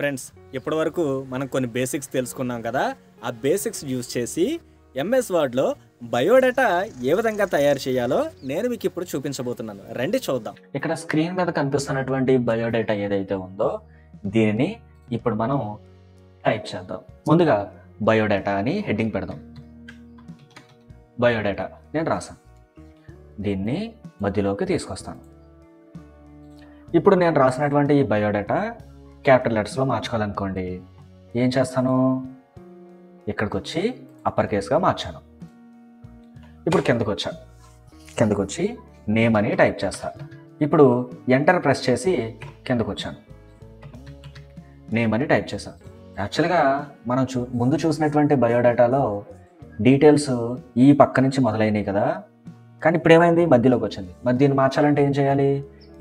Friends ఇప్పటివరకు మనం కొన్ని బేసిక్స్ తెలుసుకున్నాం కదా. ఆ బేసిక్స్ యూజ్ చేసి ఎంఎస్ వర్డ్లో బయోడేటా ఏ విధంగా తయారు చేయాలో నేను మీకు ఇప్పుడు చూపించబోతున్నాను. రండి చూద్దాం. ఇక్కడ స్క్రీన్ మీద కనిపిస్తున్నటువంటి బయోడేటా ఏదైతే ఉందో దీనిని ఇప్పుడు మనం టైప్ చేద్దాం. ముందుగా బయోడేటా అని హెడ్డింగ్ పెడదాం. బయోడేటా నేను రాసాను, దీన్ని మధ్యలోకి తీసుకొస్తాను. ఇప్పుడు నేను రాసినటువంటి ఈ బయోడేటా క్యాపిటల్ లెటర్స్లో మార్చుకోవాలనుకోండి, ఏం చేస్తాను, ఇక్కడికి వచ్చి అప్పర్ కేస్గా మార్చాను. ఇప్పుడు కిందకు వచ్చి నేమ్ అని టైప్ చేస్తా. ఇప్పుడు ఎంటర్ ప్రెస్ చేసి కిందకు వచ్చాను, నేమ్ అని టైప్ చేశాను. యాక్చువల్గా మనం ముందు చూసినటువంటి బయోడేటాలో డీటెయిల్స్ ఈ పక్క నుంచి మొదలైనవి కదా, కానీ ఇప్పుడు ఏమైంది, మధ్యలోకి వచ్చింది. మరి దీన్ని మార్చాలంటే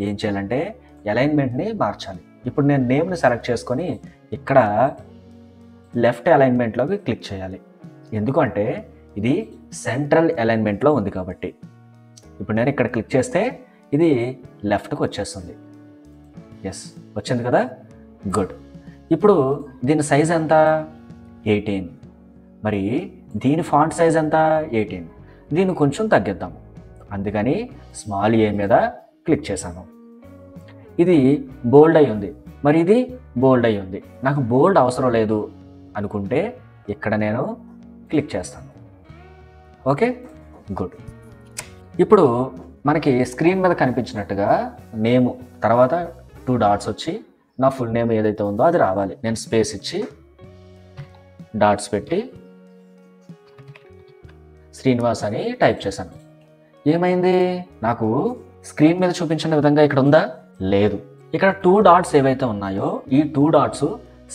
ఏం చేయాలంటే అలైన్మెంట్ని మార్చాలి. ఇప్పుడు నేను నేమ్ని సెలెక్ట్ చేసుకొని ఇక్కడ లెఫ్ట్ అలైన్మెంట్లోకి క్లిక్ చేయాలి. ఎందుకంటే ఇది సెంట్రల్ అలైన్మెంట్లో ఉంది కాబట్టి. ఇప్పుడు నేను ఇక్కడ క్లిక్ చేస్తే ఇది లెఫ్ట్కి వచ్చేస్తుంది. ఎస్, వచ్చింది కదా, గుడ్. ఇప్పుడు దీని సైజ్ ఎంత, 18. మరి దీని ఫాంట్ సైజ్ ఎంత, 18. దీన్ని కొంచెం తగ్గిద్దాము, అందుకని స్మాల్ ఏ మీద క్లిక్ చేశాను. ఇది బోల్డ్ అయి ఉంది, మరి ఇది బోల్డ్ అయి ఉంది. నాకు బోల్డ్ అవసరం లేదు అనుకుంటే ఇక్కడ నేను క్లిక్ చేస్తాను. Okay, good. ఇప్పుడు మనకి స్క్రీన్ మీద కనిపించినట్టుగా నేమ్ తర్వాత 2 డాట్స్ వచ్చి నా ఫుల్ నేమ్ ఏదైతే ఉందో అది రావాలి. నేను స్పేస్ ఇచ్చి డాట్స్ పెట్టి శ్రీనివాస్ అని టైప్ చేశాను. ఏమైంది, నాకు స్క్రీన్ మీద చూపించిన విధంగా ఇక్కడ ఉందా, లేదు. ఇక్కడ 2 డాట్స్ ఏవైతే ఉన్నాయో ఈ 2 డాట్స్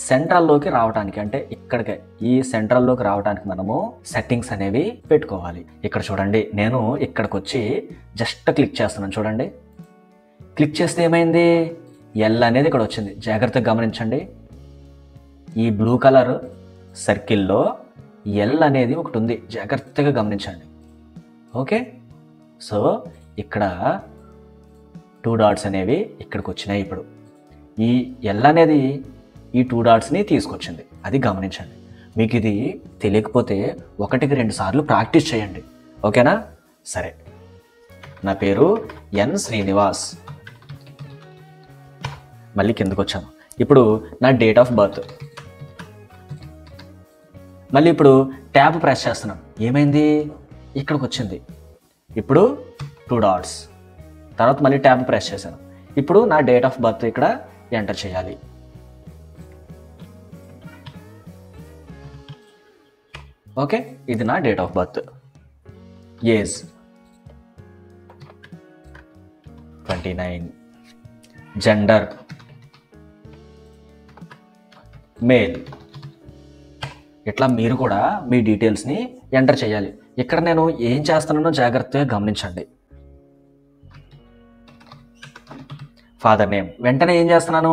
సెంట్రల్లోకి రావడానికి, అంటే ఇక్కడికే ఈ సెంట్రల్లోకి రావడానికి మనము సెట్టింగ్స్ అనేవి పెట్టుకోవాలి. ఇక్కడ చూడండి, నేను ఇక్కడికి వచ్చి జస్ట్ క్లిక్ చేస్తున్నాను. చూడండి, క్లిక్ చేస్తే ఏమైంది, ఎల్ అనేది ఇక్కడ వచ్చింది. జాగ్రత్తగా గమనించండి, ఈ బ్లూ కలర్ సర్కిల్లో ఎల్ అనేది ఒకటి ఉంది, జాగ్రత్తగా గమనించండి. ఓకే, సో ఇక్కడ 2 డాట్స్ అనేవి ఇక్కడికి వచ్చినాయి. ఇప్పుడు ఈ ఎల్ అనేది ఈ 2 డాట్స్ని తీసుకొచ్చింది, అది గమనించండి. మీకు ఇది తెలియకపోతే 1కి 2 సార్లు ప్రాక్టీస్ చేయండి, ఓకేనా? సరే, నా పేరు ఎన్ శ్రీనివాస్. మళ్ళీ కిందకు వచ్చాను. ఇప్పుడు నా డేట్ ఆఫ్ బర్త్. మళ్ళీ ఇప్పుడు ట్యాబ్ ప్రెస్ చేస్తున్నాను. ఏమైంది, ఇక్కడికి వచ్చింది. ఇప్పుడు 2 డాట్స్ తర్వాత మళ్ళీ ట్యాబ్ ప్రెస్ చేశాను. ఇప్పుడు నా డేట్ ఆఫ్ బర్త్ ఇక్కడ ఎంటర్ చేయాలి. ఓకే, ఇది నా date of birth. Age 29. Gender male. ఇట్లా మీరు కూడా మీ డీటెయిల్స్ని ఎంటర్ చేయాలి. ఇక్కడ నేను ఏం చేస్తున్నానో జాగ్రత్తగా గమనించండి. Father name. వెంటనే ఏం చేస్తున్నాను,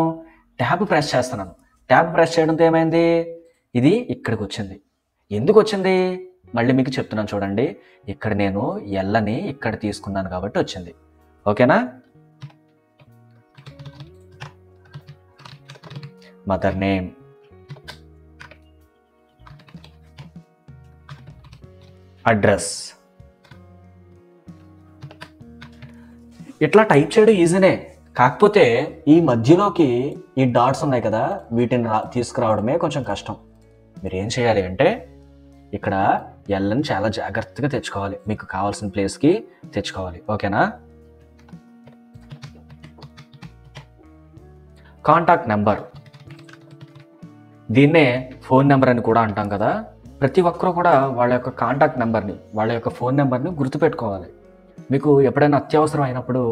ట్యాబ్ ప్రెస్ చేస్తున్నాను. ట్యాబ్ ప్రెస్ చేయడంతో ఏమైంది, ఇది ఇక్కడికి వచ్చింది. ఎందుకు వచ్చింది మళ్ళీ మీకు చెప్తున్నాను చూడండి. ఇక్కడ నేను ఎల్లని ఇక్కడ తీసుకున్నాను కాబట్టి వచ్చింది. ఓకేనా? Mother name. అడ్రస్. ఇట్లా టైప్ చేయడం ఈజీనే, కాకపోతే ఈ మధ్యలోకి ఈ డాట్స్ ఉన్నాయి కదా, వీటిని తీసుకురావడమే కొంచెం కష్టం. మీరు ఏం చేయాలి అంటే ఇక్కడ ఎల్ని చాలా జాగ్రత్తగా తెచ్చుకోవాలి, మీకు కావాల్సిన ప్లేస్కి తెచ్చుకోవాలి. ఓకేనా? Contact number. దీన్నే ఫోన్ నెంబర్ అని కూడా అంటాం కదా. ప్రతి ఒక్కరూ కూడా వాళ్ళ యొక్క కాంటాక్ట్ నెంబర్ని, వాళ్ళ యొక్క ఫోన్ నెంబర్ని గుర్తుపెట్టుకోవాలి. మీకు ఎప్పుడైనా అత్యవసరం అయినప్పుడు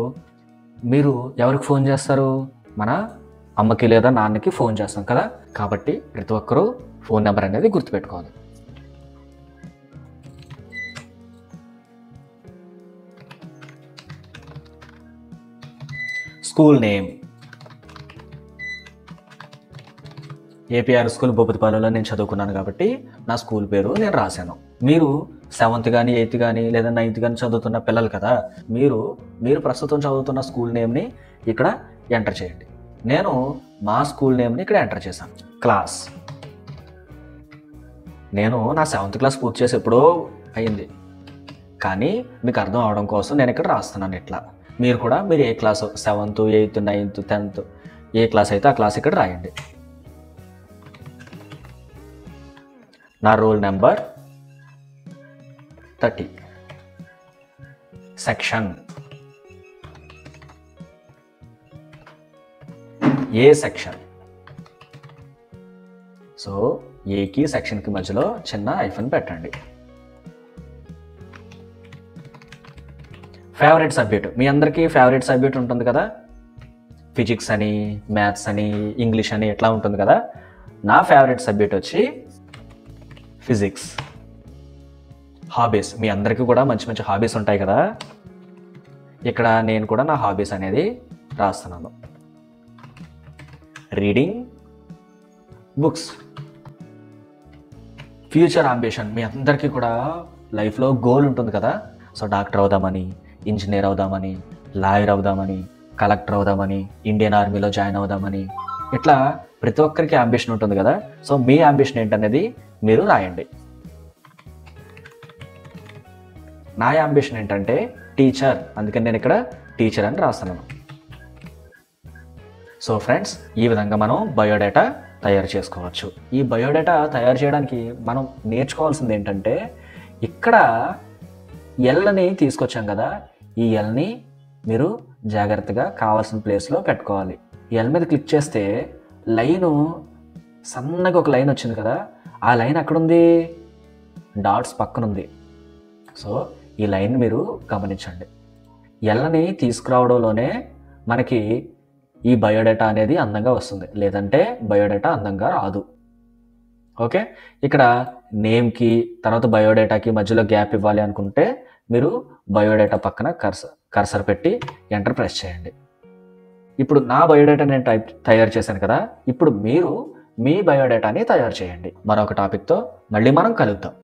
మీరు ఎవరికి ఫోన్ చేస్తారు, మన అమ్మకి లేదా నాన్నకి ఫోన్ చేస్తాం కదా. కాబట్టి ప్రతి ఒక్కరూ ఫోన్ నెంబర్ అనేది గుర్తుపెట్టుకోవాలి. School name. ఏపీఆర్ స్కూల్ భూపతిపాలెంలో నేను చదువుకున్నాను కాబట్టి నా స్కూల్ పేరు నేను రాశాను. మీరు 7th కానీ 8th కానీ లేదా 9th కానీ చదువుతున్న పిల్లలు కదా, మీరు ప్రస్తుతం చదువుతున్న స్కూల్ నేమ్ని ఇక్కడ ఎంటర్ చేయండి. నేను మా స్కూల్ నేమ్ని ఇక్కడ ఎంటర్ చేశాను. క్లాస్, నేను నా 7th క్లాస్ పూర్తి చేసి ఎప్పుడో అయింది, కానీ మీకు అర్థం అవడం కోసం నేను ఇక్కడ రాస్తున్నాను ఇట్లా. మీరు కూడా మీరు ఏ class, 7th, 8th, 9th, 10th ఏ క్లాస్ అయితే ఆ క్లాస్ ఇక్కడ రాయండి. నా రోల్ నెంబర్ 30. సెక్షన్, ఏ సెక్షన్. సో ఏకి సెక్షన్కి మధ్యలో చిన్న ఐఫన్ పెట్టండి. ఫేవరెట్ సబ్జెక్ట్, మీ అందరికీ ఫేవరెట్ సబ్జెక్ట్ ఉంటుంది కదా, ఫిజిక్స్ అని, మ్యాథ్స్ అని, ఇంగ్లీష్ అని ఎట్లా ఉంటుంది కదా. నా ఫేవరెట్ సబ్జెక్ట్ వచ్చి ఫిజిక్స్. హాబీస్, మీ అందరికీ కూడా మంచి మంచి హాబీస్ ఉంటాయి కదా. ఇక్కడ నేను కూడా నా హాబీస్ అనేది రాస్తున్నాను. Reading books. ఫ్యూచర్ అంబిషన్, మీ అందరికీ కూడా లైఫ్లో గోల్ ఉంటుంది కదా. సో డాక్టర్ అవుదామని, ఇంజనీర్ అవుదామని, లాయర్ అవుదామని, కలెక్టర్ అవుదామని, ఇండియన్ ఆర్మీలో జాయిన్ అవుదామని, ఇట్లా ప్రతి ఒక్కరికి అంబిషన్ ఉంటుంది కదా. సో మీ అంబిషన్ ఏంటనేది మీరు రాయండి. నా అంబిషన్ ఏంటంటే టీచర్, అందుకని నేను ఇక్కడ టీచర్ అని రాస్తున్నాను. సో ఫ్రెండ్స్, ఈ విధంగా మనం బయోడేటా తయారు చేసుకోవచ్చు. ఈ బయోడేటా తయారు చేయడానికి మనం నేర్చుకోవాల్సింది ఏంటంటే, ఇక్కడ ఎల్ని తీసుకొచ్చాం కదా, ఈ ఎల్ని మీరు జాగ్రత్తగా కావాల్సిన ప్లేస్లో పెట్టుకోవాలి. ఎల్ మీద క్లిక్ చేస్తే లైను, సన్నగా ఒక లైన్ వచ్చింది కదా, ఆ లైన్ ఎక్కడుంది, డాట్స్ పక్కన ఉంది. సో ఈ లైన్ మీరు గమనించండి. ఎల్ని తీసుకురావడంలోనే మనకి ఈ బయోడేటా అనేది అందంగా వస్తుంది, లేదంటే బయోడేటా అందంగా రాదు. ఓకే, ఇక్కడ నేమ్కి తర్వాత బయోడేటాకి మధ్యలో గ్యాప్ ఇవ్వాలి అనుకుంటే మీరు బయోడేటా పక్కన కర్సర్ పెట్టి ఎంటర్ ప్రెస్ చేయండి. ఇప్పుడు నా బయోడేటా నేను తయారు చేశాను కదా, ఇప్పుడు మీరు మీ బయోడేటాని తయారు చేయండి. మరొక టాపిక్తో మళ్ళీ మనం కలుద్దాం.